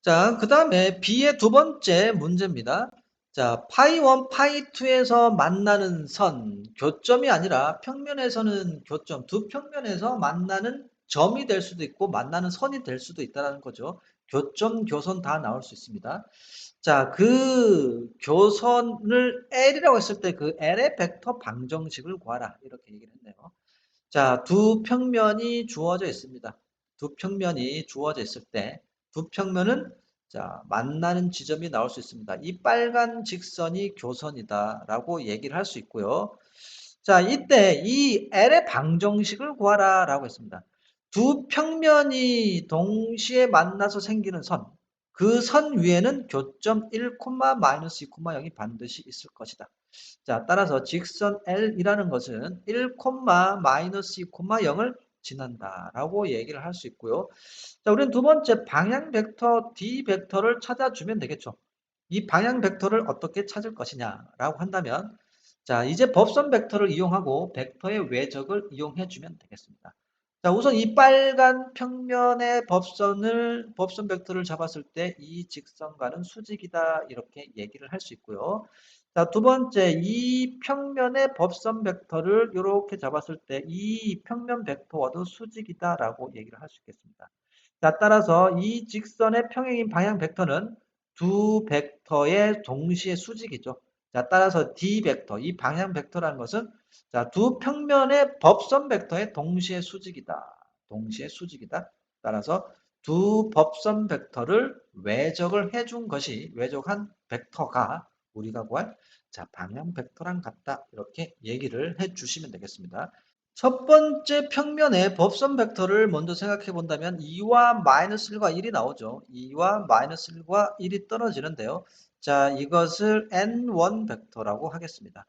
자, 그 다음에 B의 두 번째 문제입니다. 자, 파이 1, 파이 2에서 만나는 선, 교점이 아니라 평면에서는 교점, 두 평면에서 만나는 점이 될 수도 있고 만나는 선이 될 수도 있다는 거죠. 교점, 교선 다 나올 수 있습니다. 자, 그 교선을 L이라고 했을 때 그 L의 벡터 방정식을 구하라. 이렇게 얘기를 했네요. 자, 두 평면이 주어져 있습니다. 두 평면이 주어져 있을 때, 두 평면은 자, 만나는 지점이 나올 수 있습니다. 이 빨간 직선이 교선이다라고 얘기를 할 수 있고요. 자, 이때 이 L의 방정식을 구하라 라고 했습니다. 두 평면이 동시에 만나서 생기는 선, 그 선 위에는 교점 1, 마이너스 2, 0이 반드시 있을 것이다. 자, 따라서 직선 L이라는 것은 1, 마이너스 2, 0을 지난다라고 얘기를 할 수 있고요. 자, 우리는 두 번째 방향 벡터 D 벡터를 찾아주면 되겠죠. 이 방향 벡터를 어떻게 찾을 것이냐라고 한다면 자, 이제 법선 벡터를 이용하고 벡터의 외적을 이용해 주면 되겠습니다. 자, 우선 이 빨간 평면의 법선 벡터를 잡았을 때 이 직선과는 수직이다 이렇게 얘기를 할 수 있고요. 자, 두 번째 이 평면의 법선 벡터를 이렇게 잡았을 때 이 평면 벡터와도 수직이다라고 얘기를 할 수 있겠습니다. 자, 따라서 이 직선의 평행인 방향 벡터는 두 벡터의 동시에 수직이죠. 자, 따라서 D 벡터, 이 방향 벡터라는 것은 자, 두 평면의 법선 벡터의 동시에 수직이다. 동시에 수직이다. 따라서 두 법선 벡터를 외적을 해준 것이 외적한 벡터가 우리가 구할 자, 방향 벡터랑 같다. 이렇게 얘기를 해 주시면 되겠습니다. 첫 번째 평면의 법선 벡터를 먼저 생각해 본다면 2와 마이너스 1과 1이 나오죠. 2와 마이너스 1과 1이 떨어지는데요. 자, 이것을 N1 벡터라고 하겠습니다.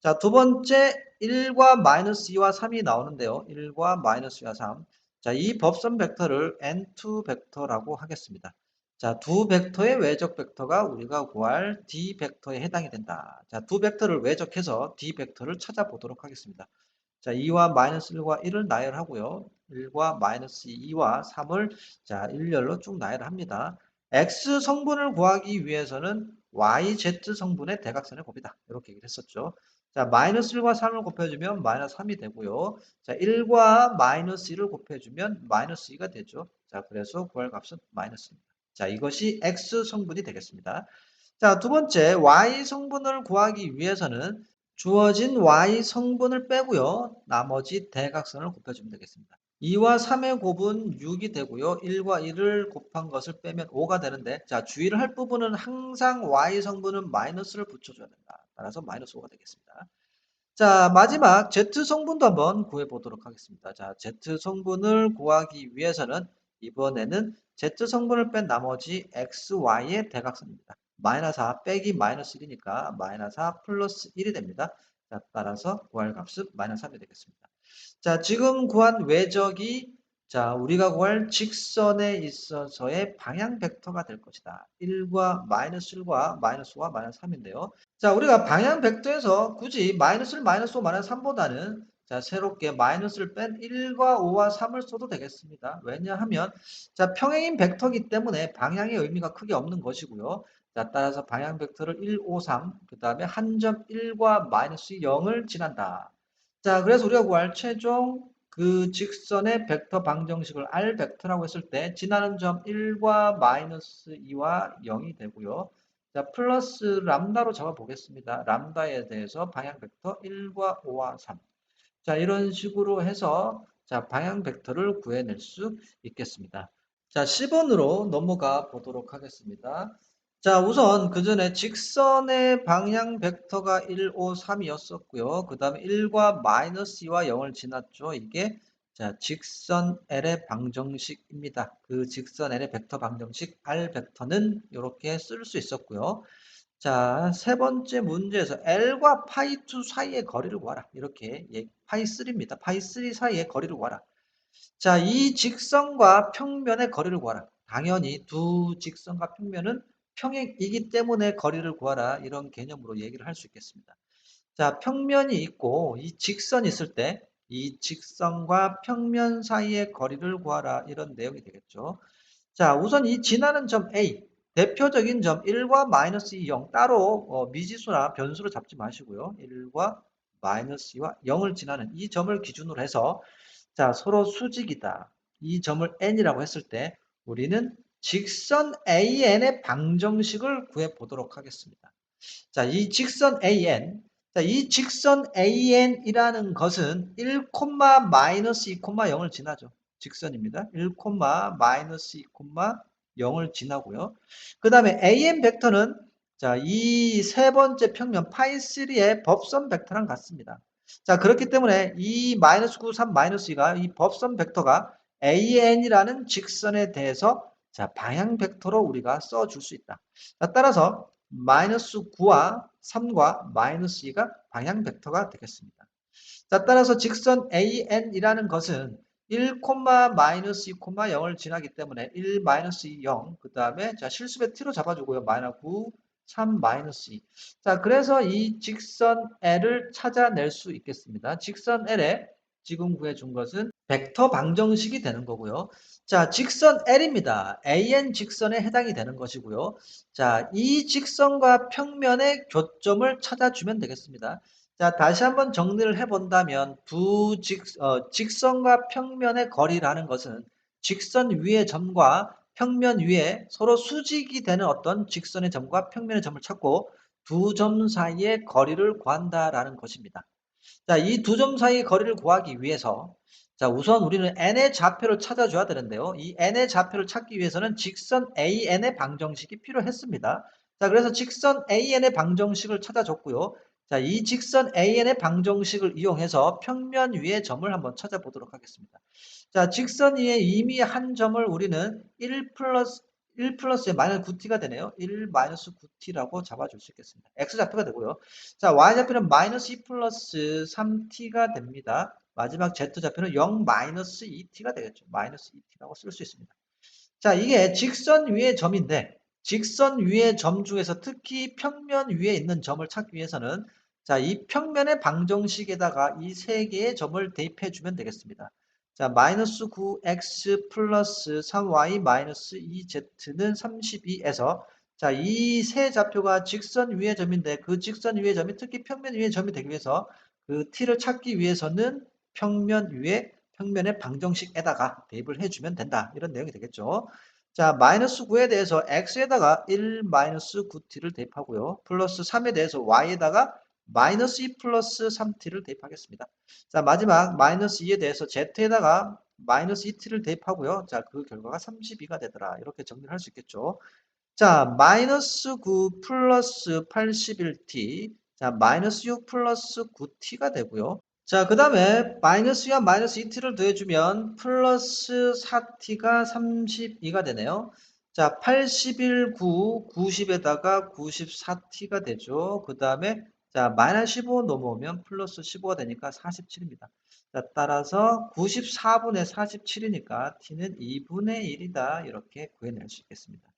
자, 두 번째 1과 마이너스 2와 3이 나오는데요. 1과 마이너스 2와 3. 자, 이 법선 벡터를 N2 벡터라고 하겠습니다. 자, 두 벡터의 외적 벡터가 우리가 구할 D 벡터에 해당이 된다. 자, 두 벡터를 외적해서 D 벡터를 찾아보도록 하겠습니다. 자, 2와 마이너스 1과 1을 나열하고요. 1과 마이너스 2와 3을 자, 일렬로 쭉 나열합니다. X 성분을 구하기 위해서는 YZ 성분의 대각선의 곱이다. 이렇게 얘기를 했었죠. 자, 마이너스 1과 3을 곱해주면 마이너스 3이 되고요. 자, 1과 마이너스 1을 곱해주면 마이너스 2가 되죠. 자, 그래서 구할 값은 마이너스입니다. 자, 이것이 X 성분이 되겠습니다. 자, 두 번째, Y 성분을 구하기 위해서는 주어진 Y 성분을 빼고요. 나머지 대각선을 곱해주면 되겠습니다. 2와 3의 곱은 6이 되고요. 1과 1을 곱한 것을 빼면 5가 되는데 자, 주의를 할 부분은 항상 Y 성분은 마이너스를 붙여줘야 된다. 따라서 마이너스 5가 되겠습니다. 자, 마지막 Z 성분도 한번 구해 보도록 하겠습니다. 자, Z 성분을 구하기 위해서는 이번에는 Z 성분을 뺀 나머지 XY의 대각선입니다. 마이너스 4 빼기 마이너스 1이니까 마이너스 4 플러스 1이 됩니다. 자, 따라서 구할 값은 마이너스 3이 되겠습니다. 자, 지금 구한 외적이 자, 우리가 구할 직선에 있어서의 방향 벡터가 될 것이다. 1과 마이너스 1과 마이너스 5와 마이너스 3인데요. 자, 우리가 방향 벡터에서 굳이 마이너스를 마이너스 5, 마이너스 3보다는 자, 새롭게 마이너스를 뺀 1과 5와 3을 써도 되겠습니다. 왜냐하면 자, 평행인 벡터이기 때문에 방향의 의미가 크게 없는 것이고요. 자, 따라서 방향 벡터를 1, 5, 3, 그 다음에 한 점 1과 마이너스 0을 지난다. 자, 그래서 우리가 구할 최종 그 직선의 벡터 방정식을 R 벡터라고 했을 때 지나는 점 1과 마이너스 2와 0이 되고요. 자, 플러스 람다로 잡아 보겠습니다. 람다에 대해서 방향 벡터 1과 5와 3. 자, 이런 식으로 해서 자, 방향 벡터를 구해낼 수 있겠습니다. 자, 10번으로 넘어가 보도록 하겠습니다. 자, 우선 그 전에 직선의 방향 벡터가 1, 5, 3이었었고요. 그 다음에 1과 마이너스 2와 0을 지났죠. 이게 자, 직선 L의 방정식입니다. 그 직선 L의 벡터 방정식 R 벡터는 이렇게 쓸 수 있었고요. 자, 세 번째 문제에서 L과 파이2 사이의 거리를 구하라. 이렇게 파이3입니다. 파이3 사이의 거리를 구하라. 자, 이 직선과 평면의 거리를 구하라. 당연히 두 직선과 평면은 평행이기 때문에 거리를 구하라. 이런 개념으로 얘기를 할 수 있겠습니다. 자, 평면이 있고 이 직선이 있을 때 이 직선과 평면 사이의 거리를 구하라. 이런 내용이 되겠죠. 자, 우선 이 지나는 점 A, 대표적인 점 1과 마이너스 2, 0 따로 미지수나 변수로 잡지 마시고요. 1과 마이너스 2와 0을 지나는 이 점을 기준으로 해서 자, 서로 수직이다. 이 점을 n이라고 했을 때 우리는 직선 AN의 방정식을 구해 보도록 하겠습니다. 자, 이 직선 AN. 자, 이 직선 AN이라는 것은 1, 마이너스 2, 0을 지나죠. 직선입니다. 1, 마이너스 2, 0을 지나고요. 그 다음에 AN 벡터는 자, 이 세 번째 평면 파이3의 법선 벡터랑 같습니다. 자, 그렇기 때문에 이 마이너스 9, 3, 마이너스 2가 이 법선 벡터가 AN이라는 직선에 대해서 자, 방향 벡터로 우리가 써줄 수 있다. 자, 따라서 마이너스 9와 3과 마이너스 2가 방향 벡터가 되겠습니다. 자, 따라서 직선 AN이라는 것은 1, 마이너스 2, 0을 지나기 때문에 1, 마이너스 2, 0. 그 다음에 자, 실수배 t로 잡아주고요. 마이너스 9, 3, 마이너스 2. 자, 그래서 이 직선 L을 찾아낼 수 있겠습니다. 직선 L에 지금 구해준 것은 벡터 방정식이 되는 거고요. 자, 직선 L입니다. AN 직선에 해당이 되는 것이고요. 자, 이 직선과 평면의 교점을 찾아주면 되겠습니다. 자, 다시 한번 정리를 해본다면 직선과 평면의 거리라는 것은 직선 위의 점과 평면 위에 서로 수직이 되는 어떤 직선의 점과 평면의 점을 찾고 두 점 사이의 거리를 구한다라는 것입니다. 자, 이 두 점 사이의 거리를 구하기 위해서 자, 우선 우리는 n의 좌표를 찾아줘야 되는데요. 이 n의 좌표를 찾기 위해서는 직선 AN의 방정식이 필요했습니다. 자, 그래서 직선 AN의 방정식을 찾아줬고요. 자, 이 직선 AN의 방정식을 이용해서 평면 위의 점을 한번 찾아보도록 하겠습니다. 자, 직선 위에 이미 한 점을 우리는 1 플러스에 마이너스 9t가 되네요. 1 마이너스 9t라고 잡아줄 수 있겠습니다. x좌표가 되고요. 자, y좌표는 마이너스 2 플러스 3t가 됩니다. 마지막 z좌표는 0 마이너스 2t가 되겠죠. 마이너스 2t라고 쓸 수 있습니다. 자, 이게 직선 위의 점인데 직선 위의 점 중에서 특히 평면 위에 있는 점을 찾기 위해서는 자, 이 평면의 방정식에다가 이 세 개의 점을 대입해 주면 되겠습니다. 자, 마이너스 9x 플러스 3y 마이너스 2z는 32에서 자, 이 세 좌표가 직선 위의 점인데 그 직선 위의 점이 특히 평면 위의 점이 되기 위해서 그 t를 찾기 위해서는 평면 위에 평면의 방정식에다가 대입을 해주면 된다. 이런 내용이 되겠죠. 자, 마이너스 9에 대해서 x에다가 1 마이너스 9t를 대입하고요. 플러스 3에 대해서 y에다가 마이너스 2 플러스 3t를 대입하겠습니다. 자, 마지막 마이너스 2에 대해서 z에다가 마이너스 2t를 대입하고요. 자, 그 결과가 32가 되더라. 이렇게 정리를 할 수 있겠죠. 자, 마이너스 9 플러스 81t. 자, 마이너스 6 플러스 9t가 되고요. 자, 그 다음에 마이너스와 마이너스 2t를 더해주면 플러스 4t가 32가 되네요. 자, 81, 9, 90에다가 94t가 되죠. 그 다음에 자, 마이너스 15 넘어오면 플러스 15가 되니까 47입니다. 자, 따라서 94분의 47이니까 t는 2분의 1이다. 이렇게 구해낼 수 있겠습니다.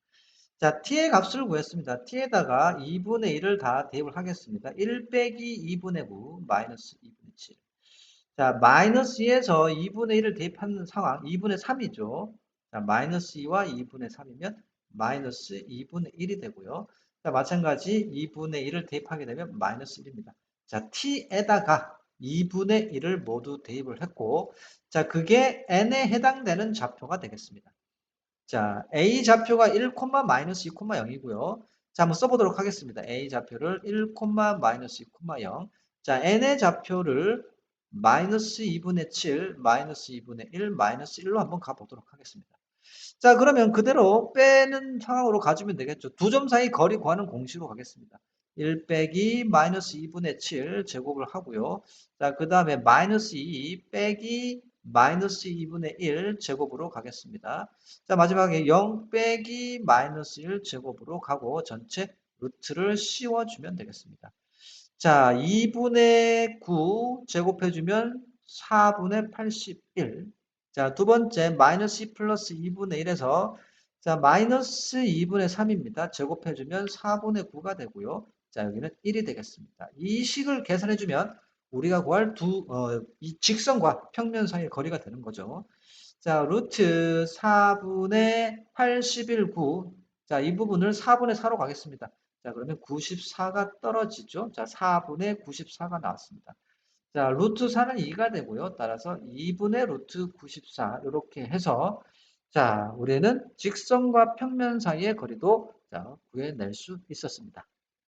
자, t의 값을 구했습니다. t에다가 2분의 1을 다 대입을 하겠습니다. 1 빼기 2분의 9 마이너스 2분의 7. 자, 마이너스 2에서 2분의 1을 대입하는 상황, 2분의 3이죠. 자, 마이너스 2와 2분의 3이면 마이너스 2분의 1이 되고요. 자, 마찬가지 2분의 1을 대입하게 되면 마이너스 1입니다. 자, t에다가 2분의 1을 모두 대입을 했고, 자, 그게 n에 해당되는 좌표가 되겠습니다. 자, A 좌표가 1, 마이너스 2, 0이고요. 자, 한번 써보도록 하겠습니다. A 좌표를 1, 마이너스 2, 0. 자, N의 좌표를 마이너스 2분의 7, 마이너스 2분의 1, 마이너스 1로 한번 가보도록 하겠습니다. 자, 그러면 그대로 빼는 상황으로 가주면 되겠죠. 두 점 사이 거리 구하는 공식으로 가겠습니다. 1 빼기 마이너스 2분의 7 제곱을 하고요. 자, 그 다음에 마이너스 2 빼기 마이너스 2분의 1 제곱으로 가겠습니다. 자, 마지막에 0 빼기 마이너스 1 제곱으로 가고 전체 루트를 씌워주면 되겠습니다. 자, 2분의 9 제곱해주면 4분의 81. 자, 두 번째 마이너스 2 플러스 2분의 1에서 자, 마이너스 2분의 3입니다. 제곱해주면 4분의 9가 되고요. 자, 여기는 1이 되겠습니다. 이 식을 계산해주면 우리가 구할 이 직선과 평면 사이의 거리가 되는 거죠. 자, 루트 4분의 81, 9. 자, 이 부분을 4분의 4로 가겠습니다. 자, 그러면 94가 떨어지죠. 자, 4분의 94가 나왔습니다. 자, 루트 4는 2가 되고요. 따라서 2분의 루트 94 이렇게 해서 자, 우리는 직선과 평면 사이의 거리도 자, 구해낼 수 있었습니다.